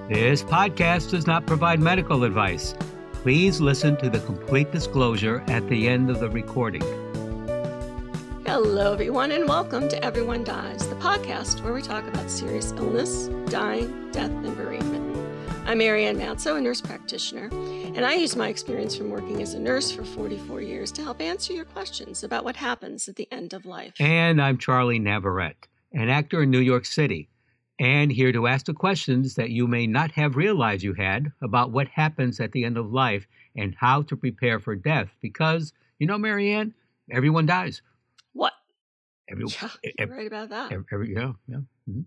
This podcast does not provide medical advice. Please listen to the complete disclosure at the end of the recording. Hello, everyone, and welcome to Everyone Dies, the podcast where we talk about serious illness, dying, death, and bereavement. I'm Marianne, a nurse practitioner, and I use my experience from working as a nurse for 44 years to help answer your questions about what happens at the end of life. And I'm Charlie Navarrete, an actor in New York City, and here to ask the questions that you may not have realized you had about what happens at the end of life and how to prepare for death. Because, you know, Marianne, everyone dies. What? You're right about that. Yeah. Mm-hmm.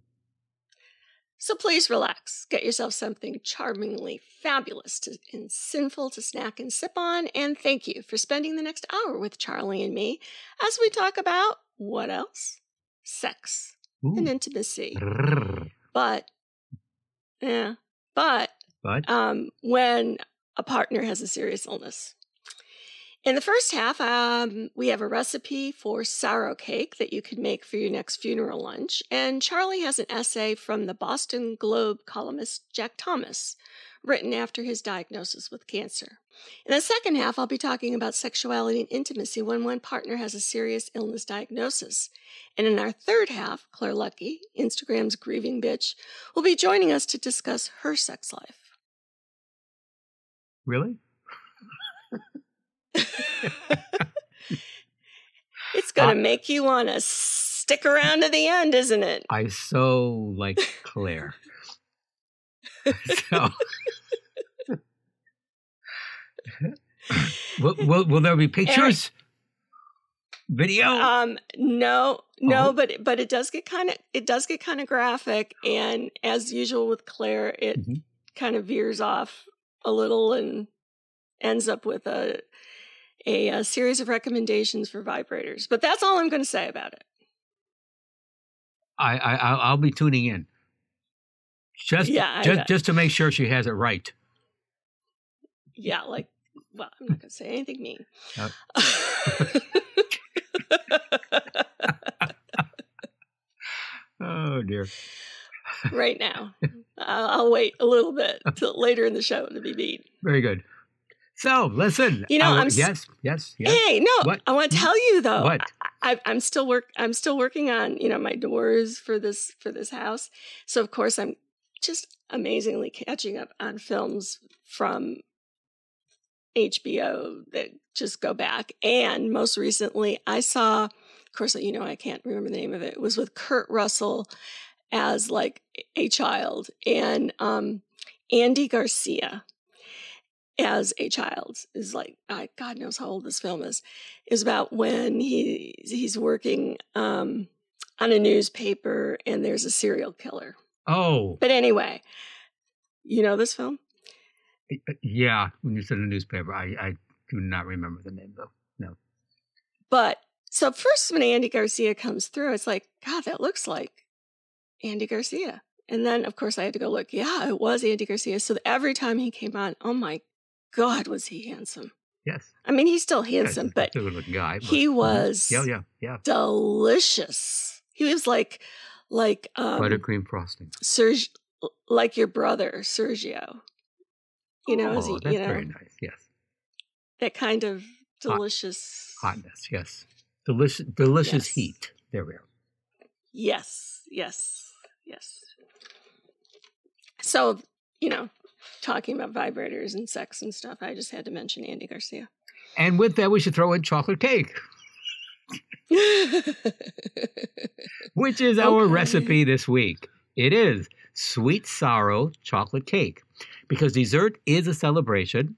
So please relax. Get yourself something charmingly fabulous and sinful to snack and sip on. And thank you for spending the next hour with Charlie and me as we talk about what else? Sex. Ooh. And intimacy. Brrr. But when a partner has a serious illness. In the first half, we have a recipe for sorrow cake that you could make for your next funeral lunch. And Charlie has an essay from the Boston Globe columnist Jack Thomas, written after his diagnosis with cancer. In the second half, I'll be talking about sexuality and intimacy when one partner has a serious illness diagnosis. And in our third half, Claire Lucky, Instagram's grieving bitch, will be joining us to discuss her sex life. Really? It's going to make you want to stick around to the end, isn't it? I so like Claire. So, will there be pictures? Video? No, but it does get kind of graphic, and as usual with Claire, it kind of veers off a little and ends up with a series of recommendations for vibrators. But that's all I'm going to say about it. I'll be tuning in. Just to make sure she has it right. Yeah, I'm not going to say anything mean. Oh, dear. Right now. I'll wait a little bit till later in the show to be mean. Very good. So, listen. Yes. Hey, no, what? I want to tell you though. What? I'm still working on, my doors for this house. So of course I'm just amazingly catching up on films from HBO that just go back. And most recently I saw, of course, I can't remember the name of it. It was with Kurt Russell as like a child, and Andy Garcia as a child is like, God knows how old this film is about when he's working on a newspaper and there's a serial killer. Oh. But anyway, you know this film? Yeah, when you said a newspaper, I do not remember the name though. No. But so first when Andy Garcia comes through, it's like, God, that looks like Andy Garcia. And then of course I had to go look. Yeah, it was Andy Garcia. So every time he came on, oh my God, was he handsome? Yes. I mean, he's still handsome, but a good-looking guy. He was delicious. He was like buttercream frosting. Like your brother, Sergio. That's very nice. Yes. That kind of delicious hotness. Yes. Delicious yes. Heat. There we are. Yes. So, talking about vibrators and sex and stuff, I just had to mention Andy Garcia. And with that, we should throw in chocolate cake, which is our recipe this week. It is sweet sorrow chocolate cake, because dessert is a celebration,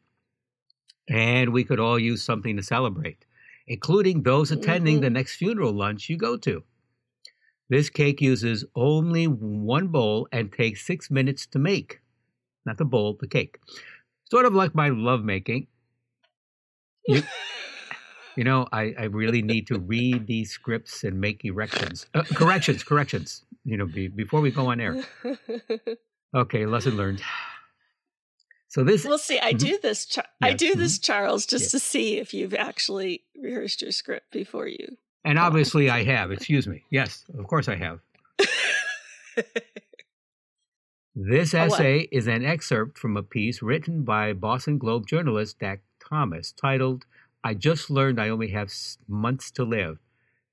and we could all use something to celebrate, including those attending the next funeral lunch you go to. This cake uses only one bowl and takes 6 minutes to make. Not the bowl, the cake. Sort of like my lovemaking. I really need to read these scripts and make corrections, before we go on air. Okay, lesson learned. So this... We'll see. I do this, Charles, just to see if you've actually rehearsed your script before you. And obviously I have. Excuse me. Yes, of course I have. This A what? essay is an excerpt from a piece written by Boston Globe journalist Dak Thomas titled, I Just Learned I Only Have Months to Live.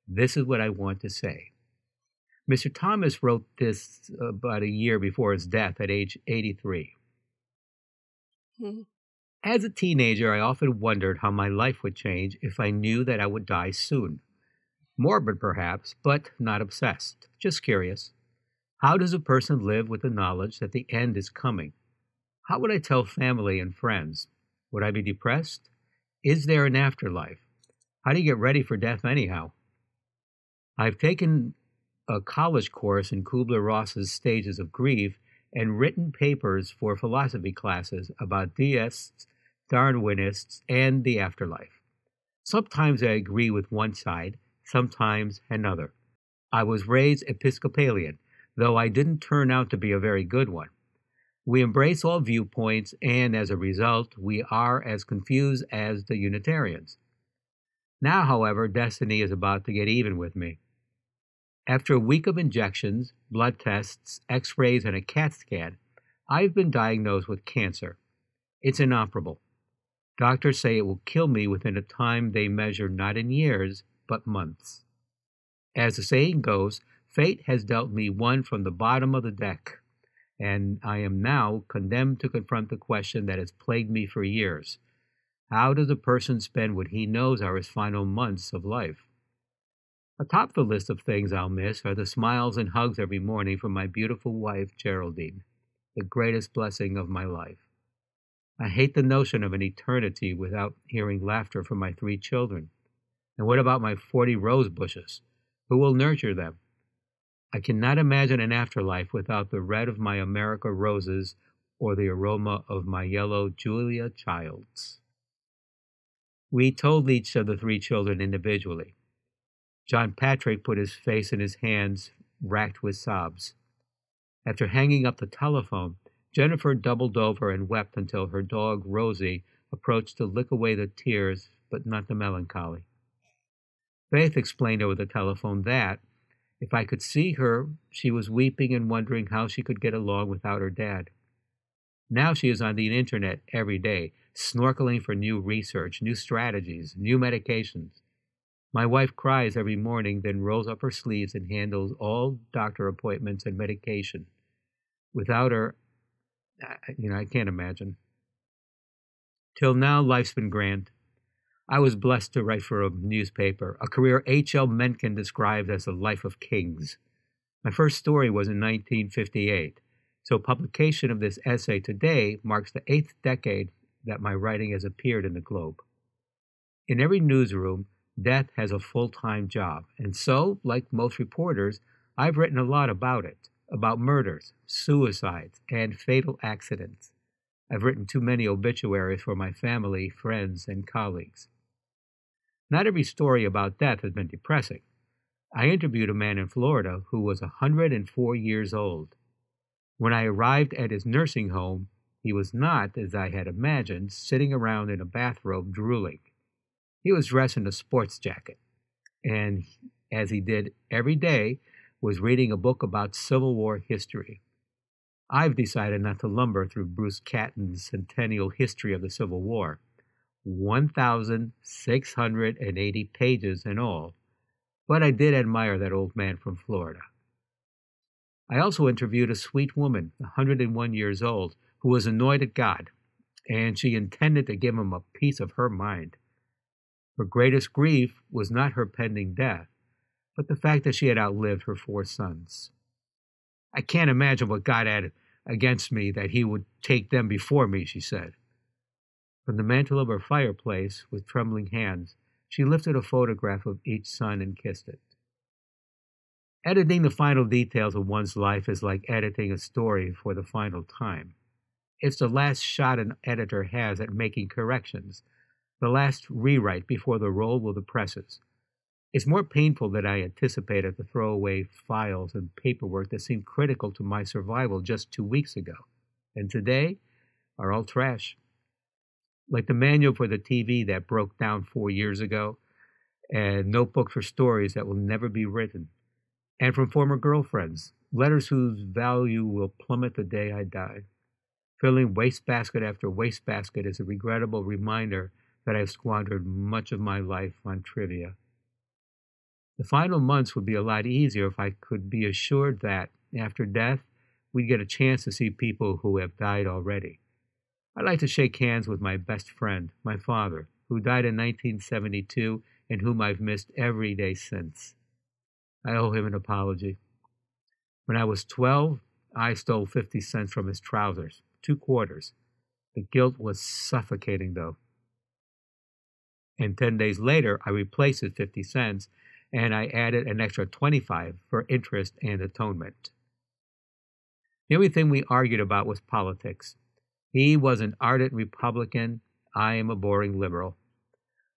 This is what I want to say. Mr. Thomas wrote this about a year before his death at age 83. Hmm. As a teenager, I often wondered how my life would change if I knew that I would die soon. Morbid, perhaps, but not obsessed. Just curious. How does a person live with the knowledge that the end is coming? How would I tell family and friends? Would I be depressed? Is there an afterlife? How do you get ready for death anyhow? I've taken a college course in Kubler-Ross's stages of grief and written papers for philosophy classes about deists, Darwinists, and the afterlife. Sometimes I agree with one side, sometimes another. I was raised Episcopalian, though I didn't turn out to be a very good one. We embrace all viewpoints, and as a result, we are as confused as the Unitarians. Now, however, destiny is about to get even with me. After a week of injections, blood tests, x-rays, and a CAT scan, I've been diagnosed with cancer. It's inoperable. Doctors say it will kill me within a time they measure not in years, but months. As the saying goes, fate has dealt me one from the bottom of the deck, and I am now condemned to confront the question that has plagued me for years. How does a person spend what he knows are his final months of life? Atop the list of things I'll miss are the smiles and hugs every morning from my beautiful wife, Geraldine, the greatest blessing of my life. I hate the notion of an eternity without hearing laughter from my 3 children. And what about my 40 rose bushes? Who will nurture them? I cannot imagine an afterlife without the red of my America roses or the aroma of my yellow Julia Childs. We told each of the 3 children individually. John Patrick put his face in his hands, racked with sobs. After hanging up the telephone, Jennifer doubled over and wept until her dog, Rosie, approached to lick away the tears, but not the melancholy. Faith explained over the telephone that, if I could see her, she was weeping and wondering how she could get along without her dad. Now she is on the internet every day, snorkeling for new research, new strategies, new medications. My wife cries every morning, then rolls up her sleeves and handles all doctor appointments and medication. Without her, I can't imagine. Till now, life's been grand. I was blessed to write for a newspaper, a career H.L. Mencken described as the life of kings. My first story was in 1958, so publication of this essay today marks the 8th decade that my writing has appeared in the Globe. In every newsroom, death has a full-time job, and so, like most reporters, I've written a lot about it, about murders, suicides, and fatal accidents. I've written too many obituaries for my family, friends, and colleagues. Not every story about death has been depressing. I interviewed a man in Florida who was 104 years old. When I arrived at his nursing home, he was not, as I had imagined, sitting around in a bathrobe drooling. He was dressed in a sports jacket, and, as he did every day, was reading a book about Civil War history. I've decided not to lumber through Bruce Catton's centennial history of the Civil War, 1,680 pages in all, but I did admire that old man from Florida. I also interviewed a sweet woman, 101 years old, who was annoyed at God, and she intended to give him a piece of her mind. Her greatest grief was not her pending death, but the fact that she had outlived her 4 sons. I can't imagine what God had against me that he would take them before me, she said. From the mantel of her fireplace, with trembling hands, she lifted a photograph of each son and kissed it. Editing the final details of one's life is like editing a story for the final time. It's the last shot an editor has at making corrections, the last rewrite before the roll of the presses. It's more painful than I anticipated to throw away files and paperwork that seemed critical to my survival just 2 weeks ago, and today are all trash. Like the manual for the TV that broke down 4 years ago, and notebook for stories that will never be written, and from former girlfriends, letters whose value will plummet the day I die. Filling wastebasket after wastebasket is a regrettable reminder that I've squandered much of my life on trivia. The final months would be a lot easier if I could be assured that, after death, we'd get a chance to see people who have died already. I'd like to shake hands with my best friend, my father, who died in 1972 and whom I've missed every day since. I owe him an apology. When I was 12, I stole 50 cents from his trousers, 2 quarters. The guilt was suffocating, though. And 10 days later, I replaced his 50 cents, and I added an extra 25 for interest and atonement. The only thing we argued about was politics. He was an ardent Republican. I am a boring liberal.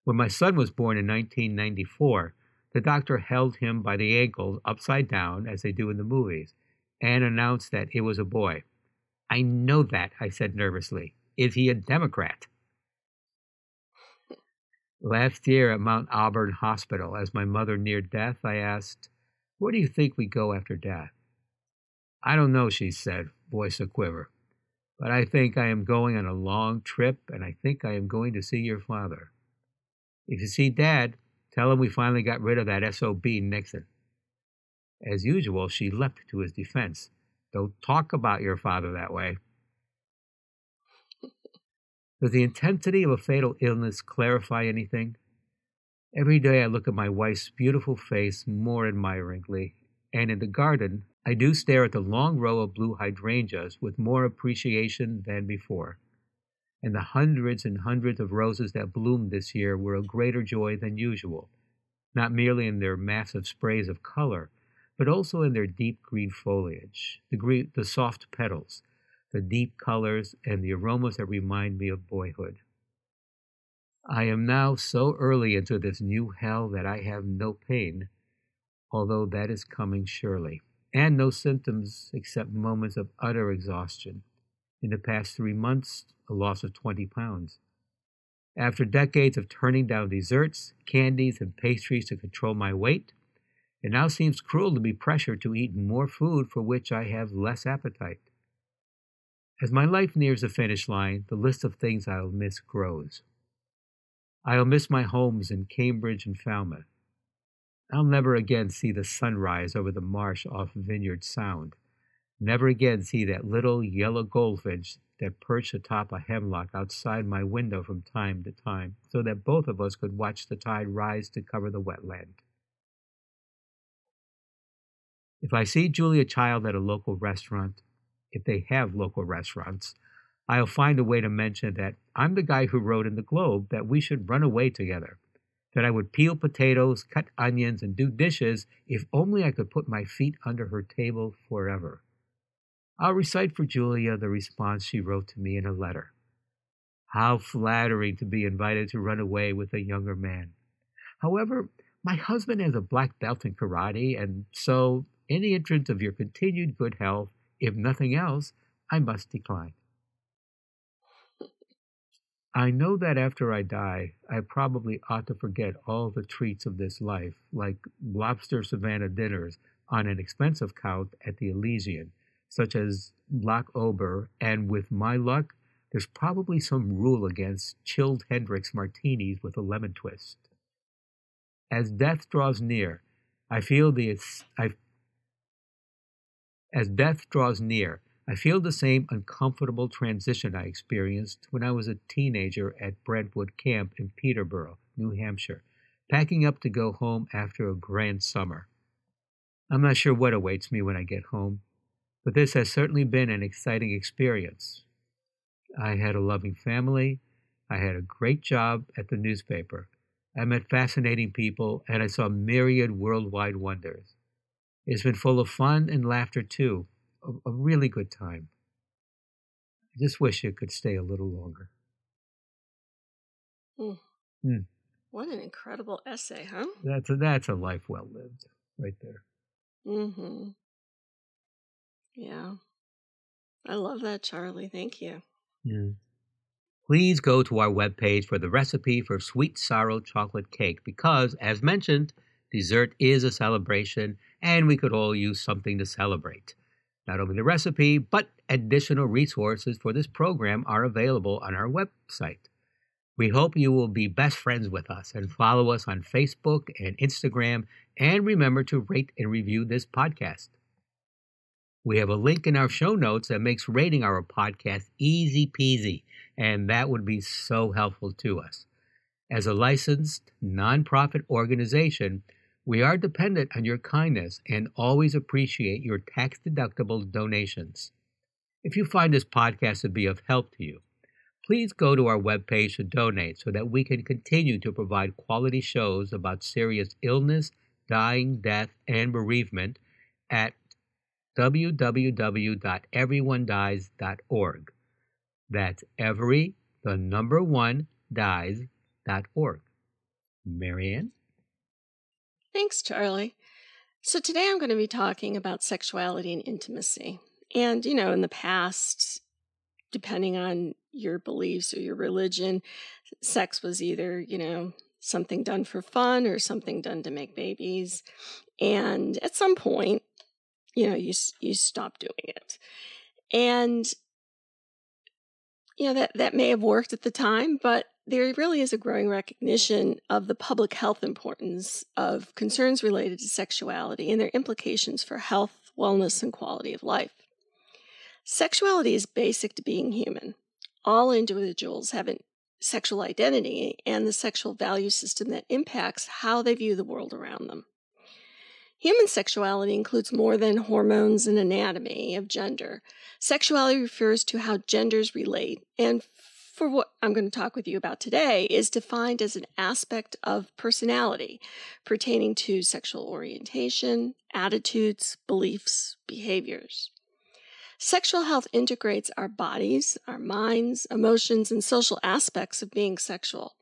When my son was born in 1994, the doctor held him by the ankles upside down, as they do in the movies, and announced that it was a boy. I know that, I said nervously. Is he a Democrat? Last year at Mount Auburn Hospital, as my mother neared death, I asked, "Where do you think we go after death?" "I don't know," she said, voice a quiver. "But I think I am going on a long trip, and I think I am going to see your father. If you see Dad, tell him we finally got rid of that SOB Nixon." As usual, she leapt to his defense. "Don't talk about your father that way." Does the intensity of a fatal illness clarify anything? Every day I look at my wife's beautiful face more admiringly, and in the garden, I do stare at the long row of blue hydrangeas with more appreciation than before. And the hundreds and hundreds of roses that bloomed this year were a greater joy than usual, not merely in their massive sprays of color, but also in their deep green foliage, the soft petals, the deep colors, and the aromas that remind me of boyhood. I am now so early into this new hell that I have no pain, although that is coming surely, and no symptoms except moments of utter exhaustion. In the past 3 months, a loss of 20 pounds. After decades of turning down desserts, candies, and pastries to control my weight, it now seems cruel to be pressured to eat more food for which I have less appetite. As my life nears the finish line, the list of things I'll miss grows. I'll miss my homes in Cambridge and Falmouth. I'll never again see the sunrise over the marsh off Vineyard Sound. Never again see that little yellow goldfinch that perched atop a hemlock outside my window from time to time, so that both of us could watch the tide rise to cover the wetland. If I see Julia Child at a local restaurant, if they have local restaurants, I'll find a way to mention that I'm the guy who wrote in the Globe that we should run away together, that I would peel potatoes, cut onions, and do dishes if only I could put my feet under her table forever. I'll recite for Julia the response she wrote to me in a letter. How flattering to be invited to run away with a younger man. However, my husband has a black belt in karate, and so, in the interest of your continued good health, if nothing else, I must decline. I know that after I die, I probably ought to forget all the treats of this life, like lobster Savannah dinners on an expensive count at the Elysian, such as Black Ober, and with my luck, there's probably some rule against chilled Hendrick's martinis with a lemon twist. As death draws near, I feel the same uncomfortable transition I experienced when I was a teenager at Brentwood Camp in Peterborough, New Hampshire, packing up to go home after a grand summer. I'm not sure what awaits me when I get home, but this has certainly been an exciting experience. I had a loving family, I had a great job at the newspaper, I met fascinating people, and I saw myriad worldwide wonders. It's been full of fun and laughter, too. A really good time. I just wish it could stay a little longer. What an incredible essay, huh? That's a life well lived, right there. Mm-hmm. Yeah. I love that, Charlie. Thank you. Please go to our webpage for the recipe for sweet sorrow chocolate cake because, as mentioned, Dessert is a celebration, and we could all use something to celebrate. Not only the recipe, but additional resources for this program are available on our website. We hope you will be best friends with us and follow us on Facebook and Instagram, and remember to rate and review this podcast. We have a link in our show notes that makes rating our podcast easy peasy, and that would be so helpful to us. As a licensed nonprofit organization, we are dependent on your kindness and always appreciate your tax-deductible donations. If you find this podcast to be of help to you, please go to our webpage to donate so that we can continue to provide quality shows about serious illness, dying, death, and bereavement at www.everyonedies.org. That's dies.org. Marianne? Thanks, Charlie. So today I'm going to be talking about sexuality and intimacy. And, in the past, depending on your beliefs or your religion, sex was either, something done for fun or something done to make babies. And at some point, you stop doing it. And, that may have worked at the time, but there really is a growing recognition of the public health importance of concerns related to sexuality and their implications for health, wellness, and quality of life. Sexuality is basic to being human. All individuals have a sexual identity and the sexual value system that impacts how they view the world around them. Human sexuality includes more than hormones and anatomy of gender. Sexuality refers to how genders relate, and for what I'm going to talk with you about today is defined as an aspect of personality pertaining to sexual orientation, attitudes, beliefs, behaviors. Sexual health integrates our bodies, our minds, emotions, and social aspects of being sexual.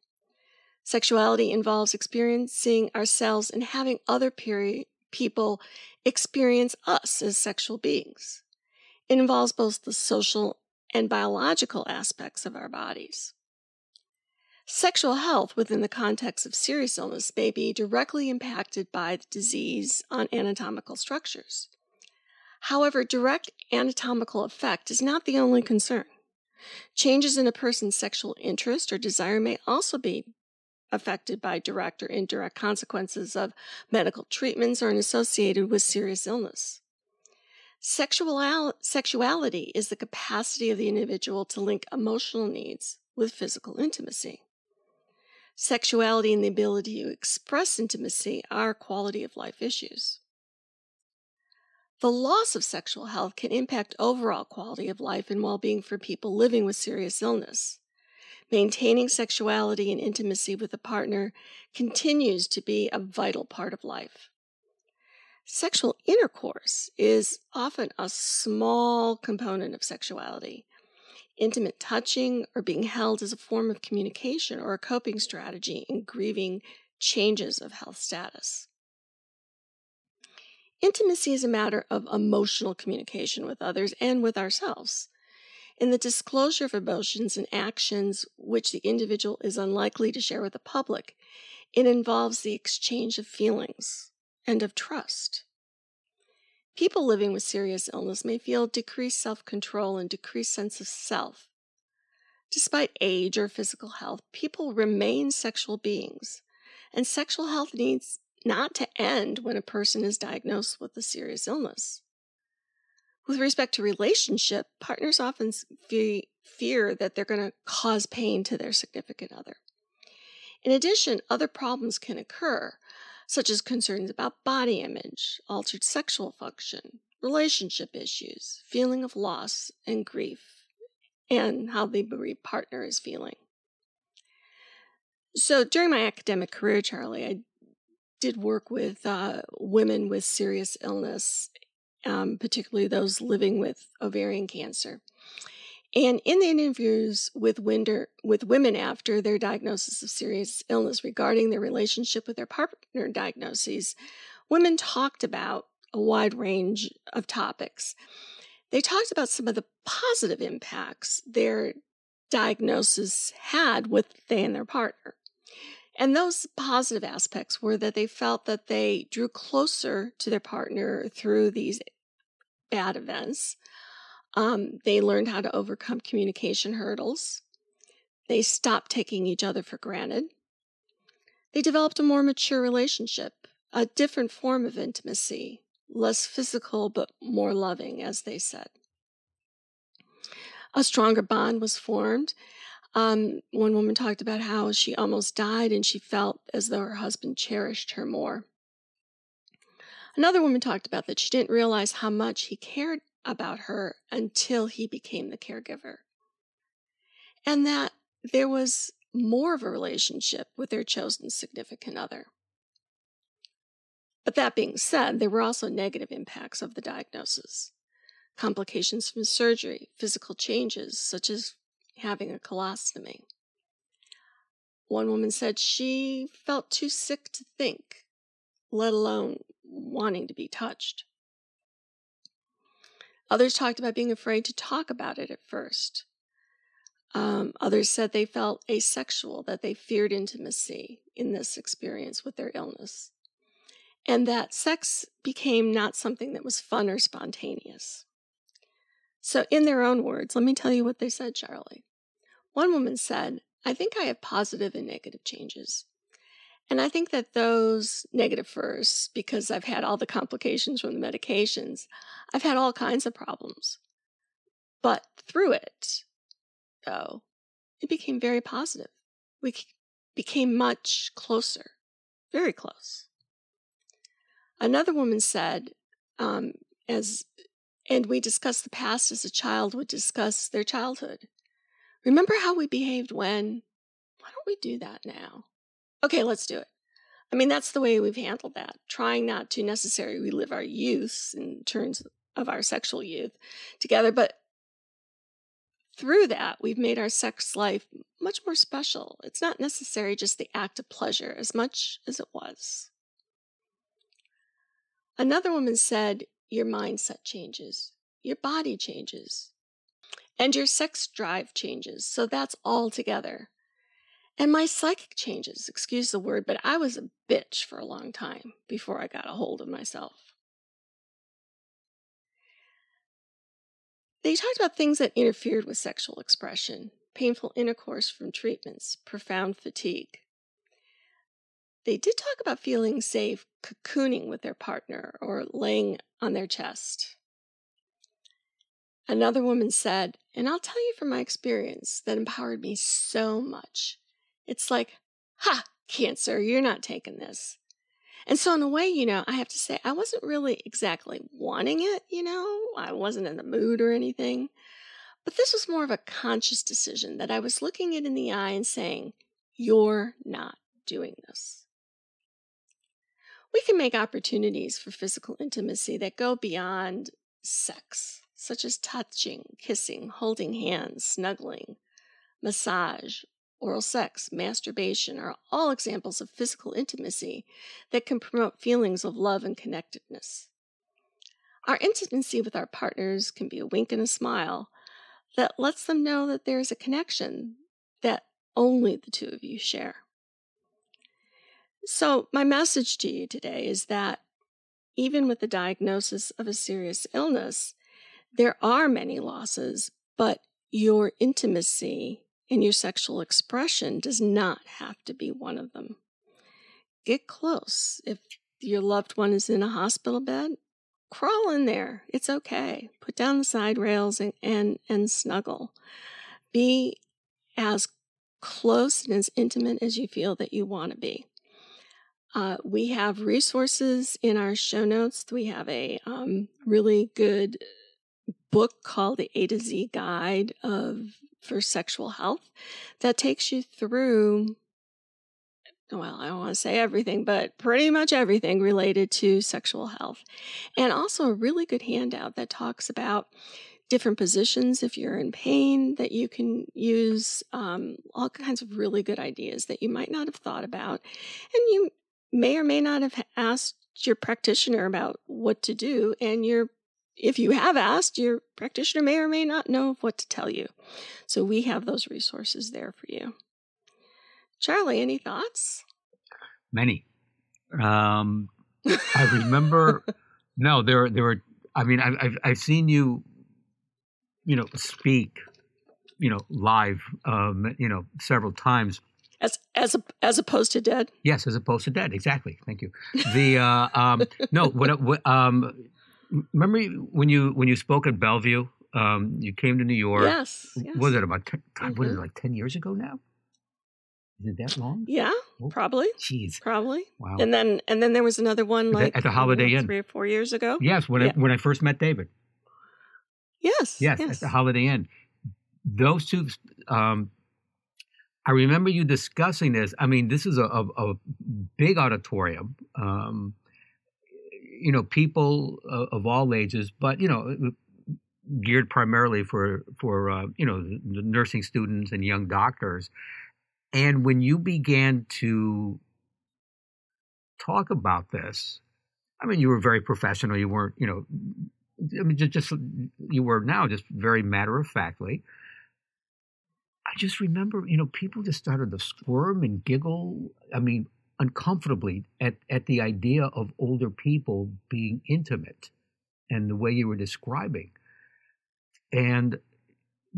Sexuality involves experiencing ourselves and having other people experience us as sexual beings. It involves both the social and biological aspects of our bodies. Sexual health within the context of serious illness may be directly impacted by the disease on anatomical structures. However, direct anatomical effect is not the only concern. Changes in a person's sexual interest or desire may also be affected by direct or indirect consequences of medical treatments or associated with serious illness. Sexuality is the capacity of the individual to link emotional needs with physical intimacy. Sexuality and the ability to express intimacy are quality of life issues. The loss of sexual health can impact overall quality of life and well-being for people living with serious illness. Maintaining sexuality and intimacy with a partner continues to be a vital part of life. Sexual intercourse is often a small component of sexuality. Intimate touching or being held is a form of communication or a coping strategy in grieving changes of health status. Intimacy is a matter of emotional communication with others and with ourselves. In the disclosure of emotions and actions which the individual is unlikely to share with the public, it involves the exchange of feelings and of trust. People living with serious illness may feel decreased self-control and decreased sense of self. Despite age or physical health, people remain sexual beings, and sexual health needs not to end when a person is diagnosed with a serious illness. With respect to relationship, partners often fear that they're going to cause pain to their significant other. In addition, other problems can occur, such as concerns about body image, altered sexual function, relationship issues, feeling of loss and grief, and how the bereaved partner is feeling. So during my academic career, Charlie, I did work with women with serious illness, particularly those living with ovarian cancer. And in the interviews with women after their diagnosis of serious illness regarding their relationship with their partner diagnoses, women talked about a wide range of topics. They talked about some of the positive impacts their diagnosis had with they and their partner. And those positive aspects were that they felt that they drew closer to their partner through these bad events. They learned how to overcome communication hurdles. They stopped taking each other for granted. They developed a more mature relationship, a different form of intimacy, less physical but more loving, as they said. A stronger bond was formed. One woman talked about how she almost died and she felt as though her husband cherished her more. Another woman talked about that she didn't realize how much he cared about her until he became the caregiver. And that there was more of a relationship with their chosen significant other. But that being said, there were also negative impacts of the diagnosis. Complications from surgery, physical changes, such as having a colostomy. One woman said she felt too sick to think, let alone wanting to be touched. Others talked about being afraid to talk about it at first. Others said they felt asexual, that they feared intimacy in this experience with their illness, and that sex became not something that was fun or spontaneous. So in their own words, let me tell you what they said, Charlie. One woman said, I think I have positive and negative changes. And I think that those negative first, because I've had all the complications from the medications, I've had all kinds of problems. But through it, though, it became very positive. We became much closer, very close. Another woman said, and we discussed the past as a child would discuss their childhood. Remember how we behaved when? Why don't we do that now? Okay, let's do it. I mean, that's the way we've handled that, trying not to necessarily relive our youth in terms of our sexual youth together, but through that, we've made our sex life much more special. It's not necessarily just the act of pleasure as much as it was. Another woman said, your mindset changes, your body changes, and your sex drive changes. So that's all together. And my psychic changes, excuse the word, but I was a bitch for a long time before I got a hold of myself. They talked about things that interfered with sexual expression, painful intercourse from treatments, profound fatigue. They did talk about feeling safe cocooning with their partner or laying on their chest. Another woman said, and I'll tell you from my experience that empowered me so much. It's like, ha, Cancer, you're not taking this. And so in a way, I have to say, I wasn't really exactly wanting it, I wasn't in the mood or anything. But this was more of a conscious decision that I was looking it in the eye and saying, you're not doing this. We can make opportunities for physical intimacy that go beyond sex, such as touching, kissing, holding hands, snuggling, massage, oral sex, masturbation are all examples of physical intimacy that can promote feelings of love and connectedness. Our intimacy with our partners can be a wink and a smile that lets them know that there's a connection that only the two of you share. So my message to you today is that even with the diagnosis of a serious illness, there are many losses, but your intimacy and your sexual expression does not have to be one of them. Get close. If your loved one is in a hospital bed, crawl in there. It's okay. Put down the side rails and snuggle. Be as close and as intimate as you feel that you want to be. We have resources in our show notes. We have a really good book called The A to Z Guide for Sexual Health that takes you through, well, I don't want to say everything, but pretty much everything related to sexual health. And also a really good handout that talks about different positions if you're in pain that you can use, all kinds of really good ideas that you might not have thought about. And you may or may not have asked your practitioner about what to do, and if you have asked, your practitioner may or may not know what to tell you. So we have those resources there for you. Charlie, any thoughts? Many. I remember. No, there were. I mean, I've seen you, speak, live, several times. As opposed to dead. Yes, as opposed to dead. Exactly. Thank you. The no. What remember when you spoke at Bellevue? You came to New York. Yes. Was it about? God, what is it, like 10 years ago now? Is it that long? Yeah, probably. Jeez. Probably. Wow. And then there was another one like at the Holiday Inn 3 or 4 years ago. Yes, when I first met David. Yes. Yes, at the Holiday Inn. Those two. I remember you discussing this. I mean, this is a big auditorium. People of all ages, but geared primarily for the nursing students and young doctors. And when you began to talk about this, I mean, you were very professional. You weren't, I mean, just you were now just very matter of factly. I just remember, people just started to squirm and giggle. I mean, uncomfortably at the idea of older people being intimate and the way you were describing. And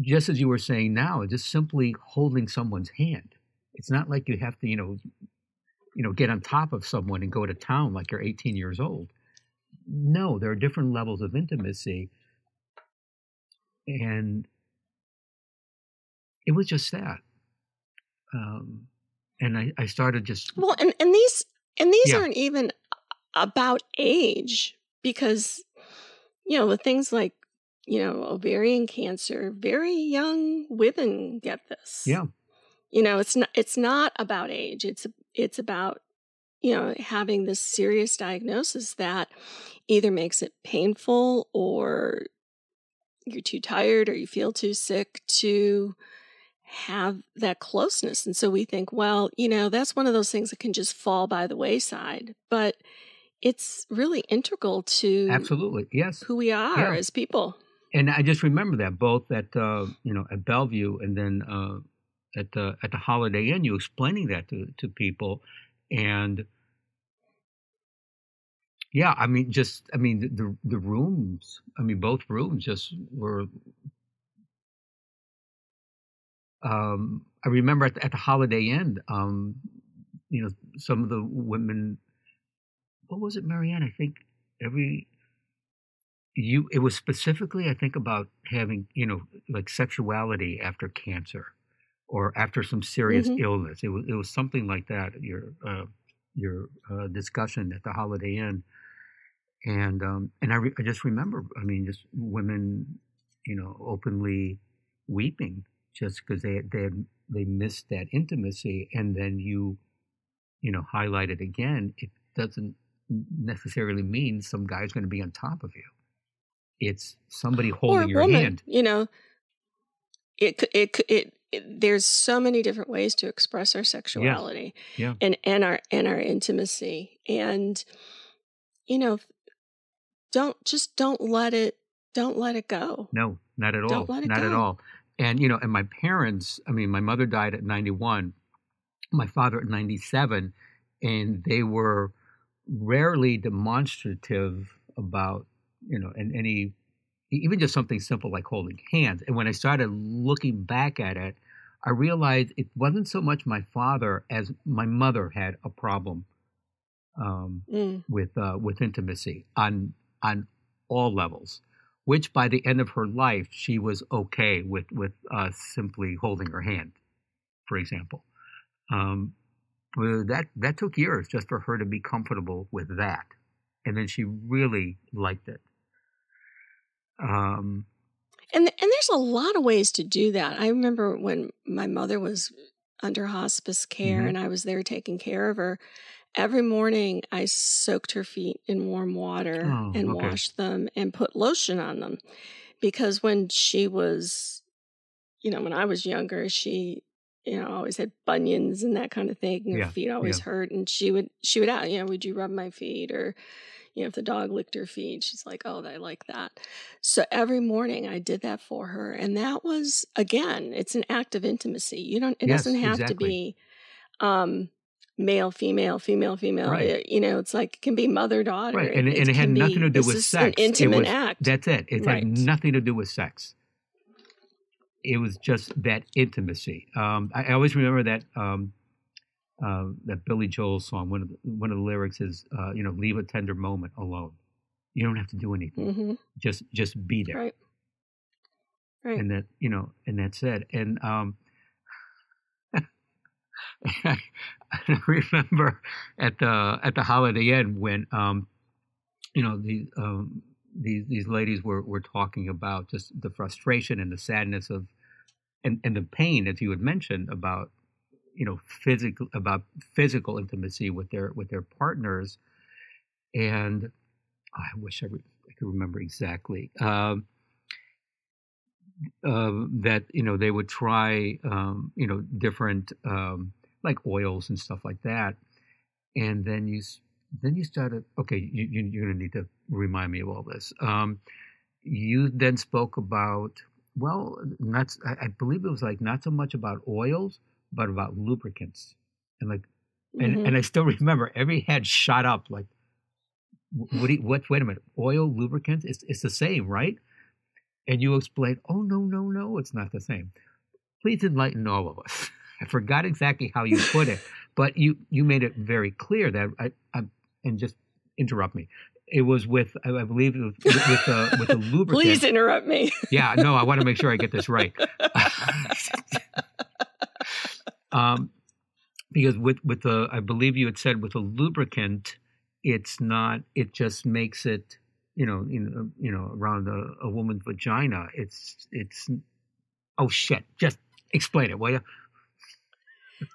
just as you were saying now, just simply holding someone's hand. It's not like you have to, get on top of someone and go to town like you're 18 years old. No, there are different levels of intimacy. And it was just that. And I started just... Well, and these aren't even about age, because, with things like, ovarian cancer, very young women get this. Yeah. It's not about age. It's about, having this serious diagnosis that either makes it painful, or you're too tired, or you feel too sick to have that closeness. And so we think, well, that's one of those things that can just fall by the wayside, but it's really integral to absolutely, yes, who we are as people. And I just remember that both at at Bellevue and then at the Holiday Inn, you explaining that to people. And yeah, I mean, the rooms, both rooms just were. I remember at the Holiday Inn, some of the women. What was it, Marianne? I think it was specifically, I think, about having, like sexuality after cancer or after some serious illness. It was something like that. Your discussion at the Holiday Inn, and I just remember, just women, openly weeping just because they missed that intimacy, and then you highlight it again. It doesn't necessarily mean some guy's going to be on top of you. It's somebody holding your hand. There's so many different ways to express our sexuality, and our intimacy, and don't let it go. No, not at all. Don't let it not go. At all. And and my parents, my mother died at 91, my father at 97, and they were rarely demonstrative about and any, even just something simple like holding hands. And when I started looking back at it, I realized it wasn't so much my father as my mother had a problem with intimacy on all levels, which by the end of her life, she was okay with simply holding her hand, for example. That took years just for her to be comfortable with that. And then she really liked it. And there's a lot of ways to do that. I remember when my mother was under hospice care and I was there taking care of her. Every morning I soaked her feet in warm water and washed them and put lotion on them. Because when she was, when I was younger, she, always had bunions and that kind of thing. And her feet always hurt. And she would ask, would you rub my feet? Or, if the dog licked her feet, she's like, oh, I like that. So every morning I did that for her. And that was, again, it's an act of intimacy. It doesn't have to be male, female, female, female. Right. It's like it can be mother, daughter. Right. And it had nothing to do with It's sex. an intimate act. That's it. It Right. had nothing to do with sex. It was just that intimacy. I always remember that Billy Joel song. One of the lyrics is, leave a tender moment alone. You don't have to do anything. Mm-hmm. Just be there. Right. Right. And that, and that's it. And I remember at the Holiday Inn when these ladies were talking about just the frustration and the sadness of and the pain, as you had mentioned, about physical intimacy with their partners. And I wish I could remember exactly that they would try different like oils and stuff like that, and then you started. Okay, you're going to need to remind me of all this. You then spoke about I believe it was like not so much about oils, but about lubricants, and like, Mm-hmm. and I still remember every head shot up like, what? Wait a minute, oil, lubricants, it's the same, right? And you explained, oh no, it's not the same. Please enlighten all of us. I forgot exactly how you put it, but you made it very clear that and just interrupt me. It was with, I believe, it was with the lubricant. Please interrupt me. Yeah, no, I want to make sure I get this right. Because with the, I believe you had said with a lubricant, it's not. It just makes it, around a woman's vagina. It's. Oh shit! Just explain it, will you?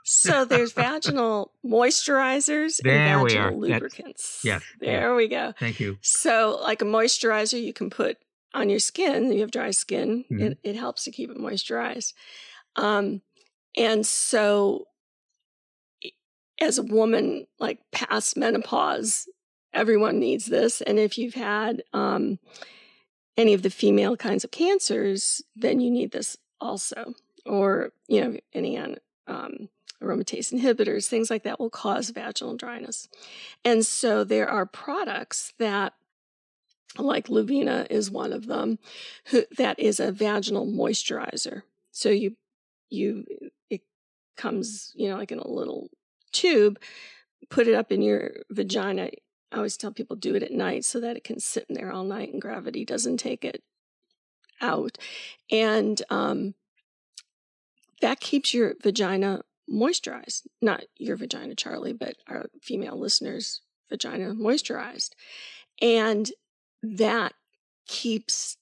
So there's vaginal moisturizers and vaginal lubricants. Yes. There we go. Thank you. So like a moisturizer you can put on your skin. You have dry skin. Mm-hmm. It helps to keep it moisturized. And so as a woman, like past menopause, everyone needs this. And if you've had any of the female kinds of cancers, then you need this also. Or, any aromatase inhibitors, things like that will cause vaginal dryness. And so there are products that, like Luvina is one of them, that is a vaginal moisturizer. So it comes, like in a little tube, put it up in your vagina. I always tell people do it at night so that it can sit in there all night and gravity doesn't take it out. And that keeps your vagina moisturized. Not your vagina, Charlie, but our female listeners' vagina moisturized. And that keeps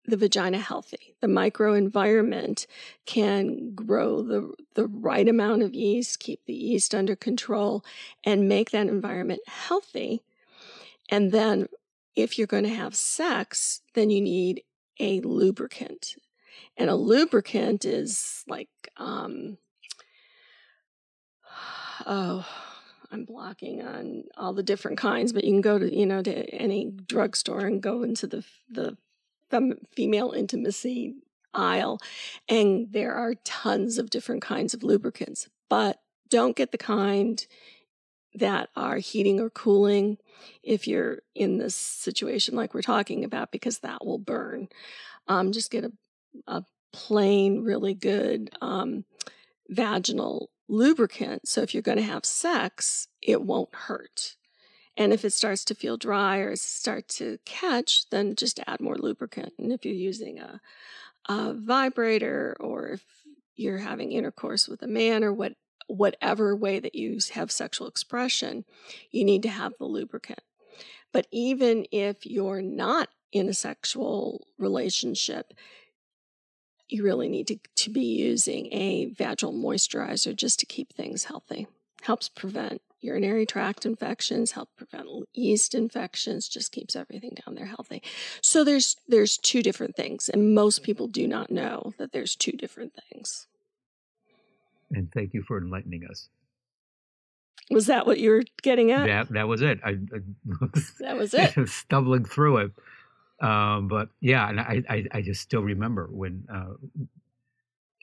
the vagina healthy. The microenvironment can grow the right amount of yeast, keep the yeast under control, and make that environment healthy. And then if you're going to have sex, then you need a lubricant. And a lubricant is like, I'm blocking on all the different kinds, but you can go to, to any drugstore and go into the female intimacy aisle, and there are tons of different kinds of lubricants. But don't get the kind that are heating or cooling if you're in this situation like we're talking about, because that will burn. Just get a plain, really good vaginal lubricant. So if you're going to have sex, it won't hurt. And if it starts to feel dry or start to catch, then just add more lubricant. And if you're using a vibrator, or if you're having intercourse with a man, or whatever way that you have sexual expression, you need to have the lubricant. But even if you're not in a sexual relationship, you really need to be using a vaginal moisturizer just to keep things healthy. Helps prevent urinary tract infections, help prevent yeast infections, just keeps everything down there healthy. So there's two different things, and most people do not know that there's two different things. And thank you for enlightening us. Was that what you were getting at? That was it. That was it. Stumbling through it. But yeah, and I just still remember when,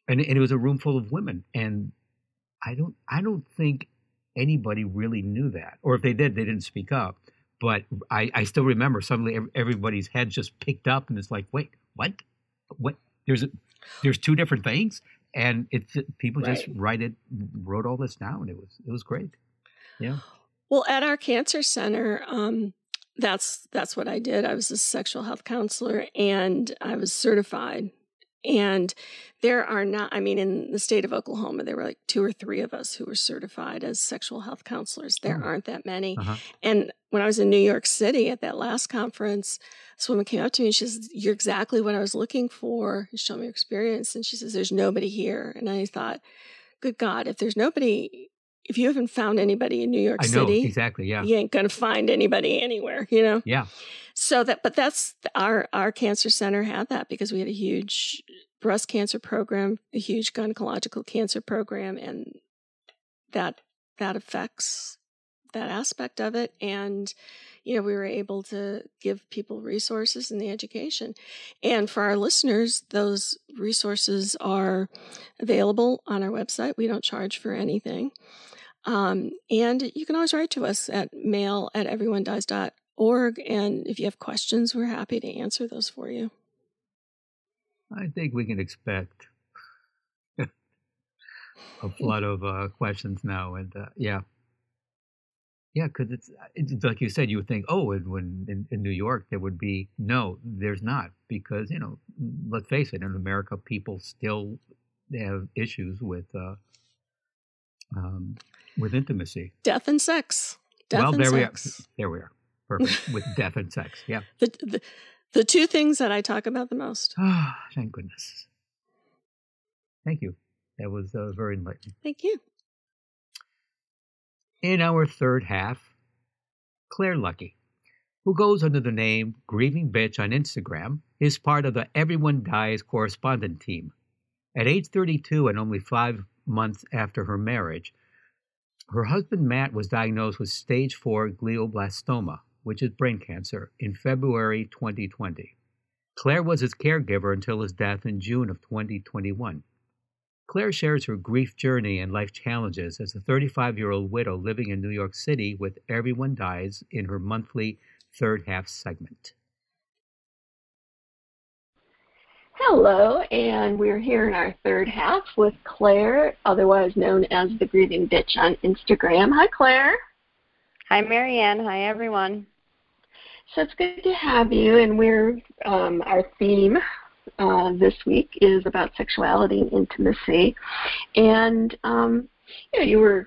and it was a room full of women, and I don't think anybody really knew that. Or if they did, they didn't speak up. But I still remember suddenly everybody's head just picked up, and it's like, wait, what? What? There's two different things, and it's people just wrote all this down. It was great. Yeah. Well, at our cancer center, that's what I did. I was a sexual health counselor, and I was certified. And there are not, I mean, in the state of Oklahoma, there were like 2 or 3 of us who were certified as sexual health counselors. There aren't that many. Uh-huh. And when I was in New York City at that last conference, this woman came up to me and she says, "You're exactly what I was looking for. You showed me your experience." And she says, "There's nobody here." And I thought, good God, if there's nobody, if you haven't found anybody in New York City, exactly, yeah, you ain't going to find anybody anywhere, you know? Yeah. So but that's our cancer center had that because we had a huge breast cancer program, a huge gynecological cancer program, and that affects that aspect of it. And, we were able to give people resources and the education. And for our listeners, those resources are available on our website. We don't charge for anything. And you can always write to us at mail@everyonedies.org. And if you have questions, we're happy to answer those for you. I think we can expect a flood of questions now. And yeah, because it's like you said, you would think, when in New York, there would be. No, there's not. Because, let's face it, in America, people still have issues with intimacy. Death and sex. There we are. Perfect. With death and sex. Yeah. The 2 things that I talk about the most. Ah, thank goodness. Thank you. That was very enlightening. Thank you. In our third half, Claire Lucky, who goes under the name Grieving Bitch on Instagram, is part of the Everyone Dies correspondent team. At age 32 and only 5 months after her marriage, her husband Matt was diagnosed with stage 4 glioblastoma, which is brain cancer, in February 2020. Claire was his caregiver until his death in June of 2021. Claire shares her grief journey and life challenges as a 35-year-old widow living in New York City with Everyone Dies in her monthly third half segment. Hello, and we're here in our third half with Claire, otherwise known as the Grieving Bitch on Instagram. Hi, Claire. Hi, Marianne. Hi, everyone. So it's good to have you, and our theme this week is about sexuality and intimacy. And you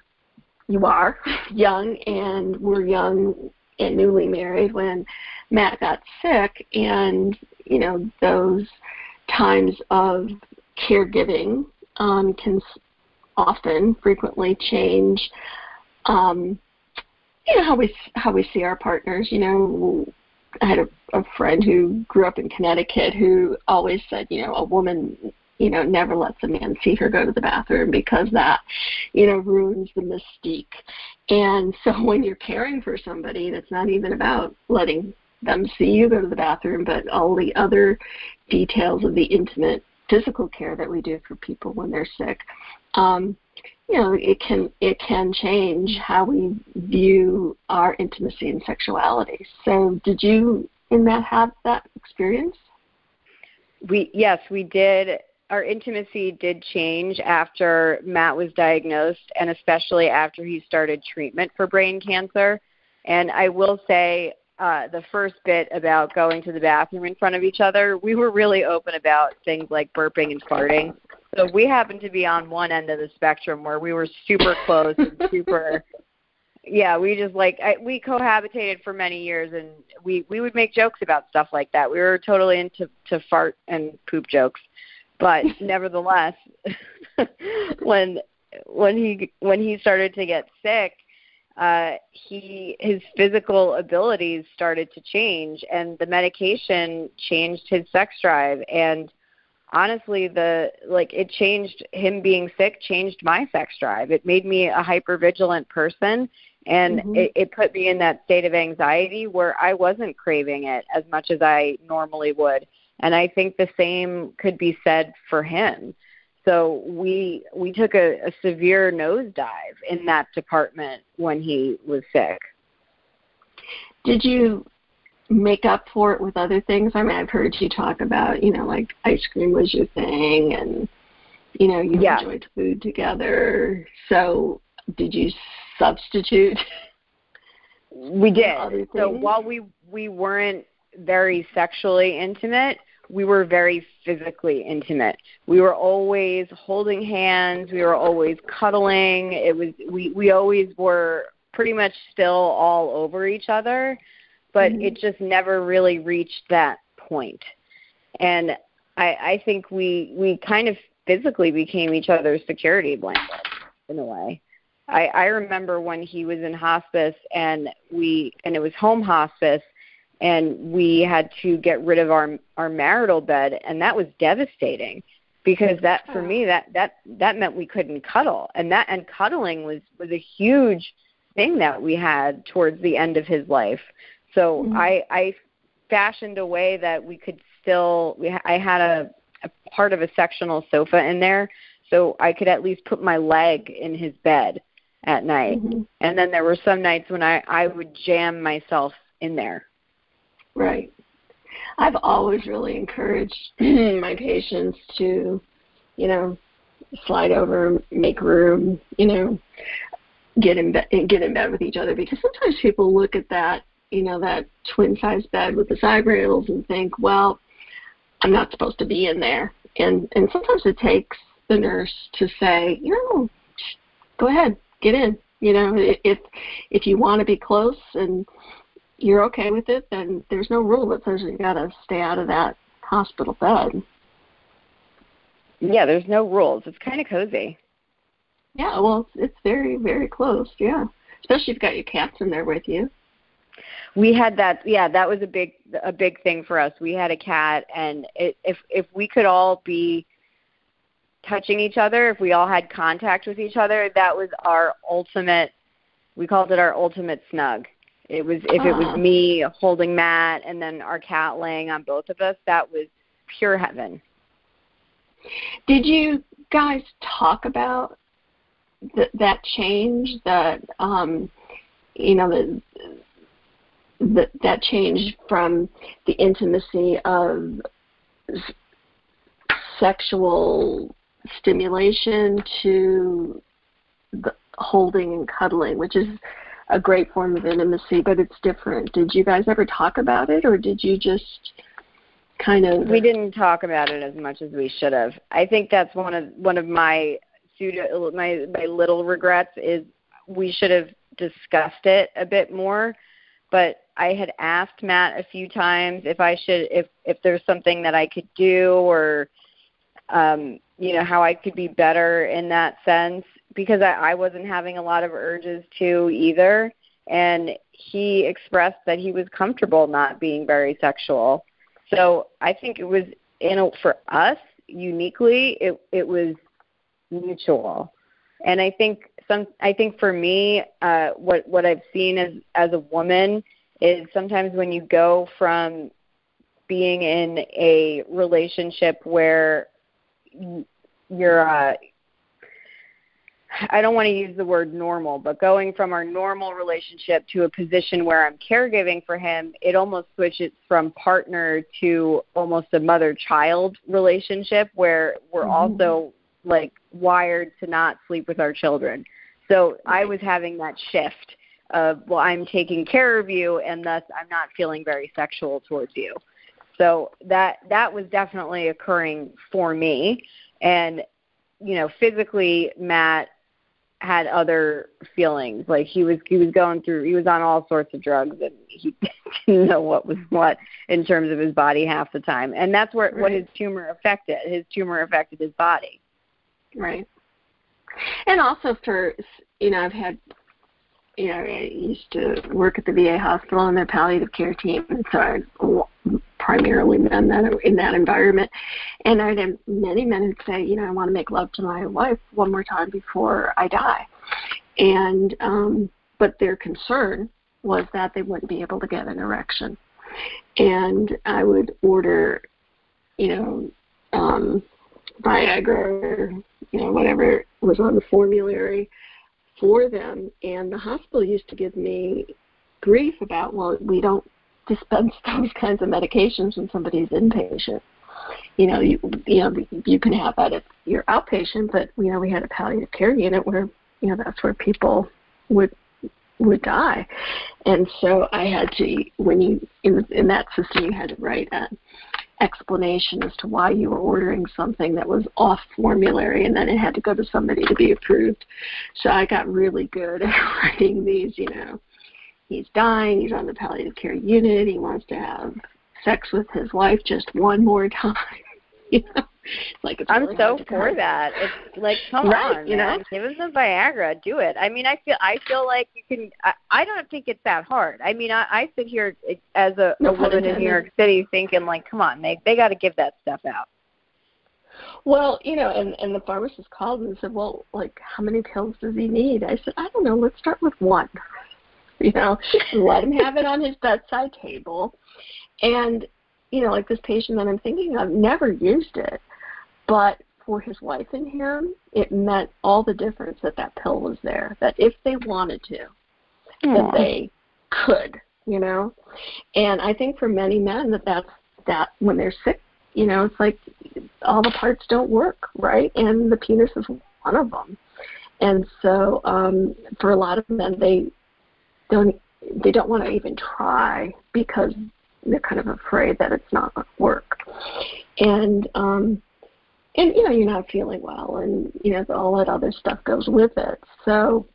are young, and were young and newly married when Matt got sick, and those times of caregiving can frequently change how we see our partners. I had a friend who grew up in Connecticut who always said, a woman, never lets a man see her go to the bathroom because that, ruins the mystique. And so when you're caring for somebody, it's not even about letting them see you go to the bathroom, but all the other details of the intimate physical care that we do for people when they're sick. It can change how we view our intimacy and sexuality. So did you in that have that experience? Yes, we did. Our intimacy did change after Matt was diagnosed, and especially after he started treatment for brain cancer. And I will say the first bit about going to the bathroom in front of each other, we were really open about things like burping and farting. So we happened to be on one end of the spectrum where we were super close and super, we just we cohabitated for many years, and we would make jokes about stuff like that. We were totally into fart and poop jokes. But nevertheless, when he started to get sick, his physical abilities started to change, and the medication changed his sex drive. And honestly, it changed him being sick, changed my sex drive. It made me a hypervigilant person, and it put me in that state of anxiety where I wasn't craving it as much as I normally would. And I think the same could be said for him. So we took a severe nosedive in that department when he was sick. Did you make up for it with other things? I mean, I've heard you talk about, like ice cream was your thing, and, you enjoyed food together. So did you substitute? We did. So while we weren't very sexually intimate, we were very physically intimate. We were always holding hands. We were always cuddling. We always were pretty much still all over each other, but it just never really reached that point. And I think we kind of physically became each other's security blanket in a way. I remember when he was in hospice and it was home hospice, and we had to get rid of our marital bed, and that was devastating because that for me that meant we couldn't cuddle, and cuddling was a huge thing that we had towards the end of his life. So I fashioned a way that we could still. I had a part of a sectional sofa in there, so I could at least put my leg in his bed at night. And then there were some nights when I would jam myself in there. Right. I've always really encouraged my patients to, slide over, make room, get in bed with each other, because sometimes people look at that, that twin size bed with the side rails and think, well, I'm not supposed to be in there. And sometimes it takes the nurse to say, go ahead, get in. If you want to be close and you're okay with it, then there's no rule that says you got to stay out of that hospital bed. Yeah, there's no rules. It's kind of cozy. Yeah, well, it's very, very close, yeah. Especially if you've got your cats in there with you. We had that, that was a big thing for us. We had a cat, and if we could all be touching each other, if we all had contact with each other, that was our ultimate, we called it our ultimate snug. It was if it was me holding Matt and then our cat laying on both of us, that was pure heaven. Did you guys talk about that change, that that change from the intimacy of sexual stimulation to the holding and cuddling, which is a great form of intimacy, but it's different. Did you guys ever talk about it, or did you just kind of? We didn't talk about it as much as we should have. I think that's one of my little regrets is we should have discussed it a bit more. But I had asked Matt a few times if there's something that I could do, or how I could be better in that sense, because I wasn't having a lot of urges to either. And he expressed that he was comfortable not being very sexual. So I think it was, for us, uniquely, it was mutual. And I think for me, what I've seen as a woman is sometimes when you go from being in a relationship where you're I don't want to use the word normal, but going from our normal relationship to a position where I'm caregiving for him, it almost switches from partner to almost a mother-child relationship where we're also like wired to not sleep with our children. So I was having that shift of, well, I'm taking care of you, and thus I'm not feeling very sexual towards you. So that was definitely occurring for me. And, physically, Matt had other feelings. Like he was on all sorts of drugs, and he didn't know what was what in terms of his body half the time. And that's what his tumor affected. His tumor affected his body. Right. And also I've had, I used to work at the VA hospital and their palliative care team, and so I primarily done that in that environment. And I'd have many men who'd say, I want to make love to my wife one more time before I die. And but their concern was that they wouldn't be able to get an erection. And I would order, Viagra or, whatever was on the formulary for them. And the hospital used to give me grief about, well, we don't dispense those kinds of medications when somebody's inpatient. You can have that if you're outpatient, but we had a palliative care unit where that's where people would die. And so I had to, when you in that system, you had to write an explanation as to why you were ordering something that was off formulary, and then it had to go to somebody to be approved. So I got really good at writing these. He's dying, he's on the palliative care unit, he wants to have sex with his wife just one more time. Like it's really I'm so for that. It's like, come on, man. Give him the Viagra. Do it. I mean, I feel like you can. I don't think it's that hard. I mean, I sit here as a woman in New York City thinking, like, come on, they got to give that stuff out. Well, and the pharmacist called and said, well, like, how many pills does he need? I said, I don't know. Let's start with one. Let him have it on his bedside table. And, like this patient that I'm thinking of never used it. But for his wife and him, it meant all the difference that pill was there, that if they wanted to, that they could, And I think for many men that when they're sick, it's like all the parts don't work, right? And the penis is one of them. And so for a lot of men, they don't want to even try because they're kind of afraid that it's not going to work. And you're not feeling well, and all that other stuff goes with it. So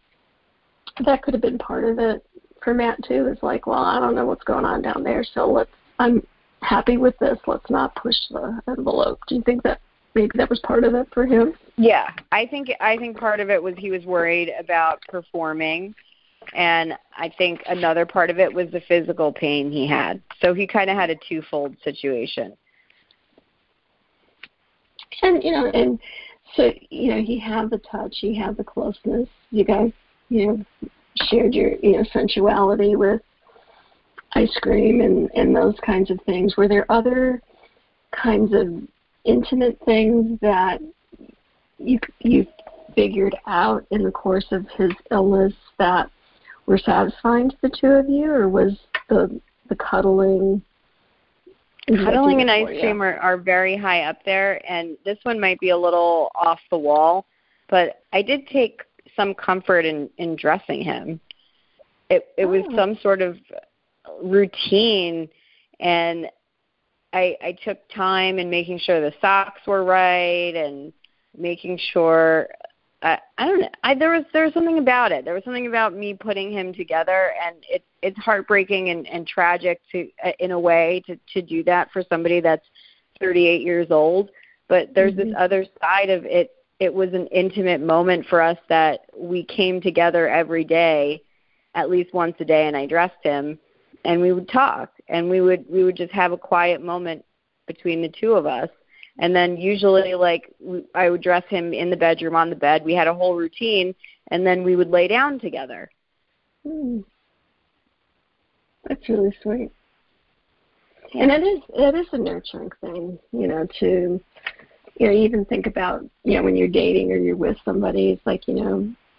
that could have been part of it for Matt too. It's like, well, I don't know what's going on down there, so I'm happy with this. Let's not push the envelope. Do you think that maybe that was part of it for him? Yeah, I think part of it was he was worried about performing, and I think another part of it was the physical pain he had. So he kind of had a twofold situation. And so he had the touch, he had the closeness. You guys, shared your sensuality with ice cream and those kinds of things. Were there other kinds of intimate things that you figured out in the course of his illness that were satisfying to the two of you, or was the cuddling? Cuddling and ice cream are very high up there, and this one might be a little off the wall, but I did take some comfort in dressing him. It was some sort of routine, and I took time in making sure the socks were right and making sure I don't know. There was something about it. There was something about me putting him together, and it's heartbreaking and tragic in a way to do that for somebody that's 38 years old. But there's this other side of it. It was an intimate moment for us that we came together every day, at least once a day, and I dressed him, and we would talk, and we would just have a quiet moment between the two of us. And then usually, I would dress him in the bedroom on the bed. We had a whole routine, and then we would lay down together. That's really sweet. Yeah. And it is a nurturing thing, to, even think about, when you're dating or you're with somebody, it's like,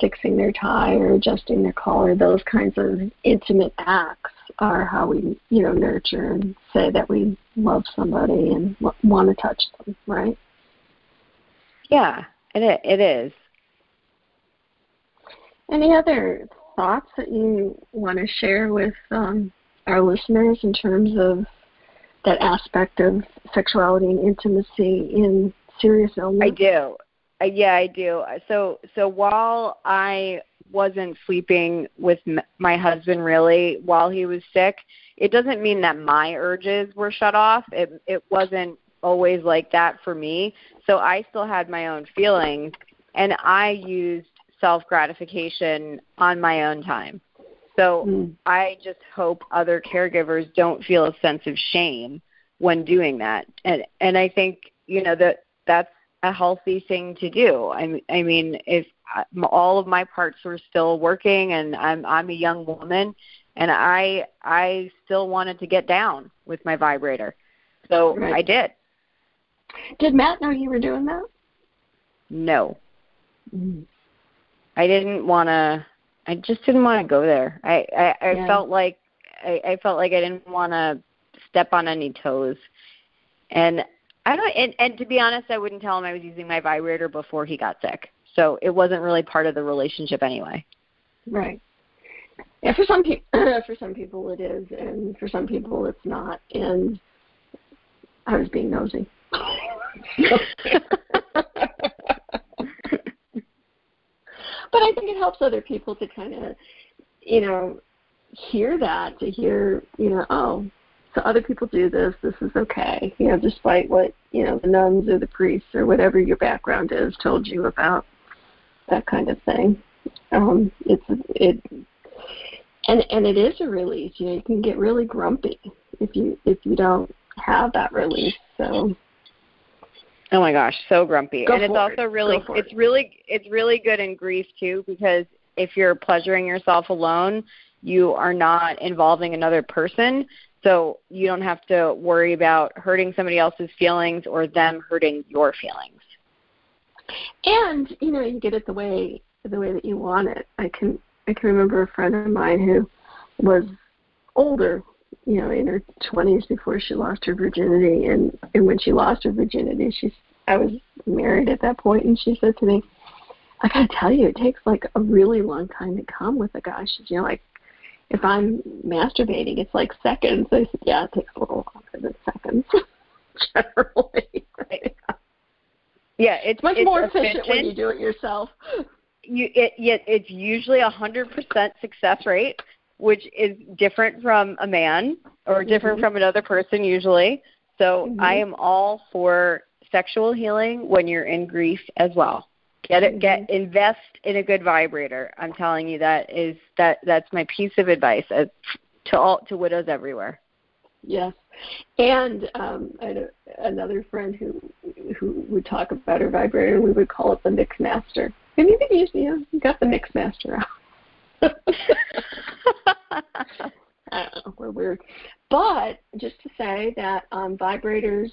fixing their tie or adjusting their collar. Those kinds of intimate acts are how we, nurture and say that we love somebody and want to touch them, right? Yeah, it is. Any other thoughts that you want to share with our listeners in terms of that aspect of sexuality and intimacy in serious illness? I do. I do. So while I wasn't sleeping with my husband really while he was sick, it doesn't mean that my urges were shut off. It wasn't always like that for me. So I still had my own feelings, and I used self-gratification on my own time. So I just hope other caregivers don't feel a sense of shame when doing that. And I think, that's a healthy thing to do. I mean, if all of my parts were still working and I'm a young woman and I still wanted to get down with my vibrator. So right. I did. Did Matt know you were doing that? No. Mm. I just didn't want to go there. I felt like I felt like I didn't want to step on any toes. And and to be honest, I wouldn't tell him I was using my vibrator before he got sick. So it wasn't really part of the relationship anyway. Right. Yeah, for some people it is, and for some people it's not. And I was being nosy. But I think it helps other people to kind of, hear that, to hear, oh, so other people do this, this is okay, despite what, the nuns or the priests or whatever your background is told you about that kind of thing. And it is a release. You can get really grumpy if you don't have that release. So. Oh my gosh, so grumpy. And it's also it's really good in grief too, because if you're pleasuring yourself alone, you are not involving another person. So you don't have to worry about hurting somebody else's feelings or them hurting your feelings. And, you get it the way that you want it. I can remember a friend of mine who was older, in her 20s before she lost her virginity. And when she lost her virginity, I was married at that point, and she said to me, I got to tell you, it takes like a really long time to come with a guy. She said, like, if I'm masturbating, it's like seconds. I said, yeah, it takes a little longer than seconds, generally. Yeah, it's much more efficient when you do it yourself. It's usually 100% success rate, which is different from a man or different from another person usually. So I am all for sexual healing when you're in grief as well. Invest in a good vibrator. I'm telling you, that's my piece of advice to widows everywhere. Yes. And I had another friend who would talk about her vibrator, and we would call it the Mix Master. And you can use, you got the Mix Master out. I don't know, we're weird. But just to say that vibrators,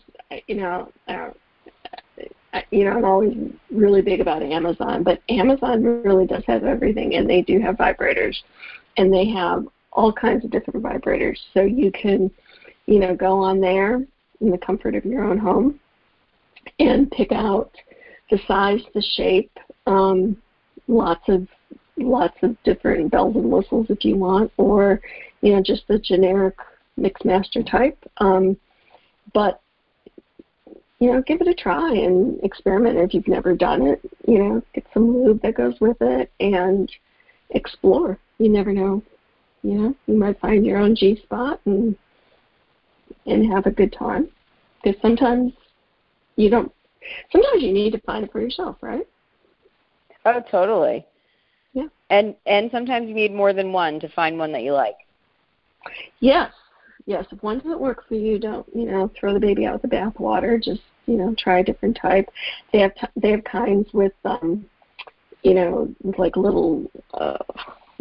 I'm always really big about Amazon, but Amazon really does have everything, and they do have vibrators, and they have all kinds of different vibrators. So you can, go on there in the comfort of your own home and pick out the size, the shape, lots of different bells and whistles if you want, or, just the generic Mix Master type. But give it a try and experiment if you've never done it. Get some lube that goes with it and explore. You never know. You might find your own G-spot and have a good time. Because sometimes you need to find it for yourself, right? Oh, totally. Yeah. And sometimes you need more than one to find one that you like. Yes. Yes, if one doesn't work for you, don't, throw the baby out with the bathwater. Just, try a different type. They have kinds with, like little, I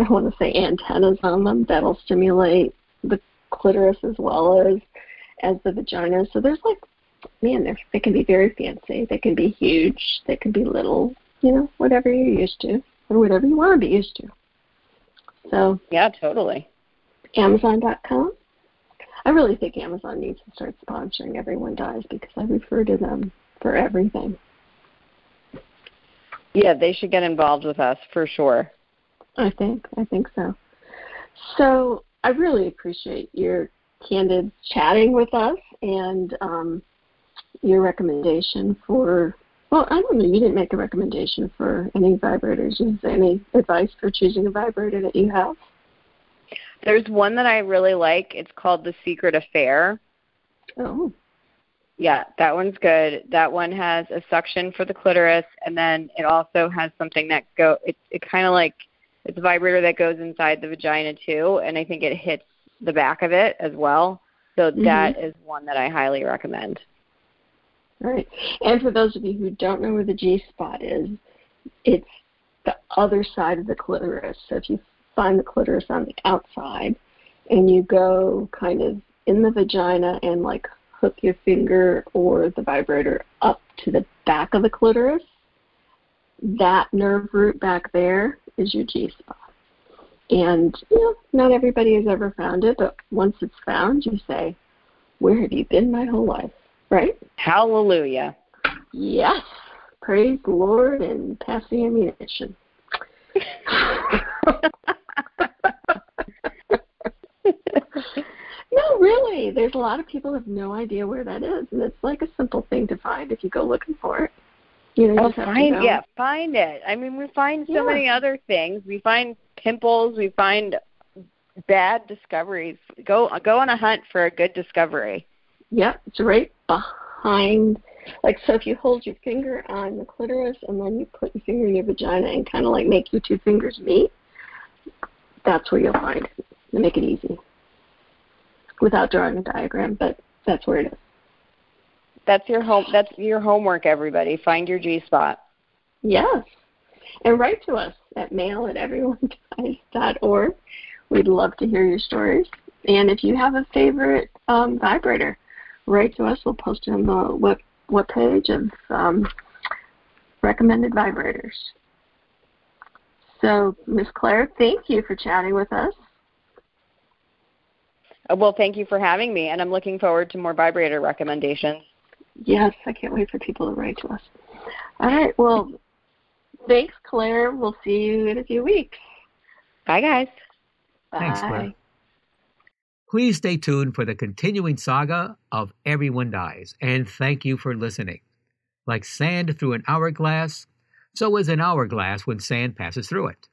want to say antennas on them that'll stimulate the clitoris as well as the vagina. So there's they can be very fancy. They can be huge. They can be little, whatever you're used to or whatever you want to be used to. So. Yeah, totally. Amazon.com. I really think Amazon needs to start sponsoring Everyone Dies, because I refer to them for everything. Yeah, they should get involved with us for sure. I think so. So I really appreciate your candid chatting with us and your recommendation for, well, I don't know, you didn't make a recommendation for any vibrators. Is there any advice for choosing a vibrator that you have? There's one that I really like. It's called The Secret Affair. Oh. Yeah, that one's good. That one has a suction for the clitoris, and then it also has something that it kind of like, it's a vibrator that goes inside the vagina too, and I think it hits the back of it as well. So that is one that I highly recommend. Right. And for those of you who don't know where the G-spot is, it's the other side of the clitoris. So if you find the clitoris on the outside and you go kind of in the vagina and like hook your finger or the vibrator up to the back of the clitoris, that nerve root back there is your G-spot. And, not everybody has ever found it, but once it's found, you say, where have you been my whole life, right? Hallelujah. Yes. Praise the Lord and pass the ammunition. No, really. There's a lot of people who have no idea where that is, and it's like a simple thing to find if you go looking for it. Find it. I mean, we find so many other things. We find pimples. We find bad discoveries. Go on a hunt for a good discovery. Yep, it's right behind. So if you hold your finger on the clitoris and then you put your finger in your vagina and kind of like make your two fingers meet, that's where you'll find it. To make it easy. Without drawing a diagram, but that's where it is. That's your homework, everybody. Find your G-spot. Yes. And write to us at mail@everyonedies.org. We'd love to hear your stories. And if you have a favorite vibrator, write to us. We'll post it on the webpage of recommended vibrators. So, Ms. Claire, thank you for chatting with us. Well, thank you for having me, and I'm looking forward to more vibrator recommendations. Yes, I can't wait for people to write to us. All right, well, thanks, Claire. We'll see you in a few weeks. Bye, guys. Bye. Thanks, Claire. Please stay tuned for the continuing saga of Everyone Dies, and thank you for listening. Like sand through an hourglass, so is an hourglass when sand passes through it.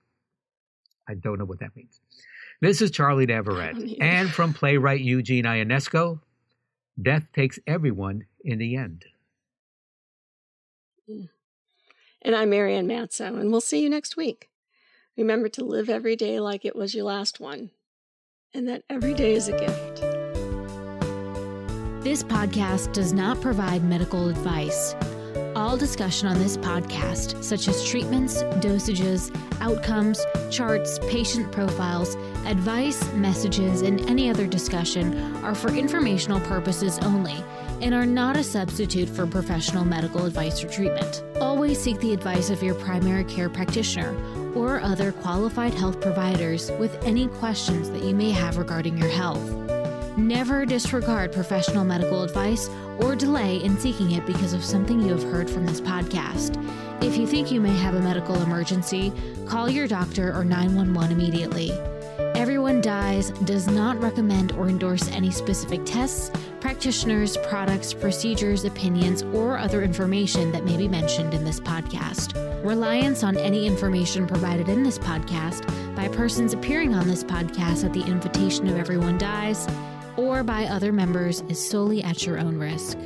I don't know what that means. This is Charlie Navarrete, and from playwright Eugene Ionesco, death takes everyone in the end. And I'm Marianne Matzo, and we'll see you next week. Remember to live every day like it was your last one, and that every day is a gift. This podcast does not provide medical advice. All discussion on this podcast, such as treatments, dosages, outcomes, charts, patient profiles, advice, messages, and any other discussion are for informational purposes only and are not a substitute for professional medical advice or treatment. Always seek the advice of your primary care practitioner or other qualified health providers with any questions that you may have regarding your health. Never disregard professional medical advice or delay in seeking it because of something you have heard from this podcast. If you think you may have a medical emergency, call your doctor or 911 immediately. Everyone Dies does not recommend or endorse any specific tests, practitioners, products, procedures, opinions, or other information that may be mentioned in this podcast. Reliance on any information provided in this podcast by persons appearing on this podcast at the invitation of Everyone Dies or by other members is solely at your own risk.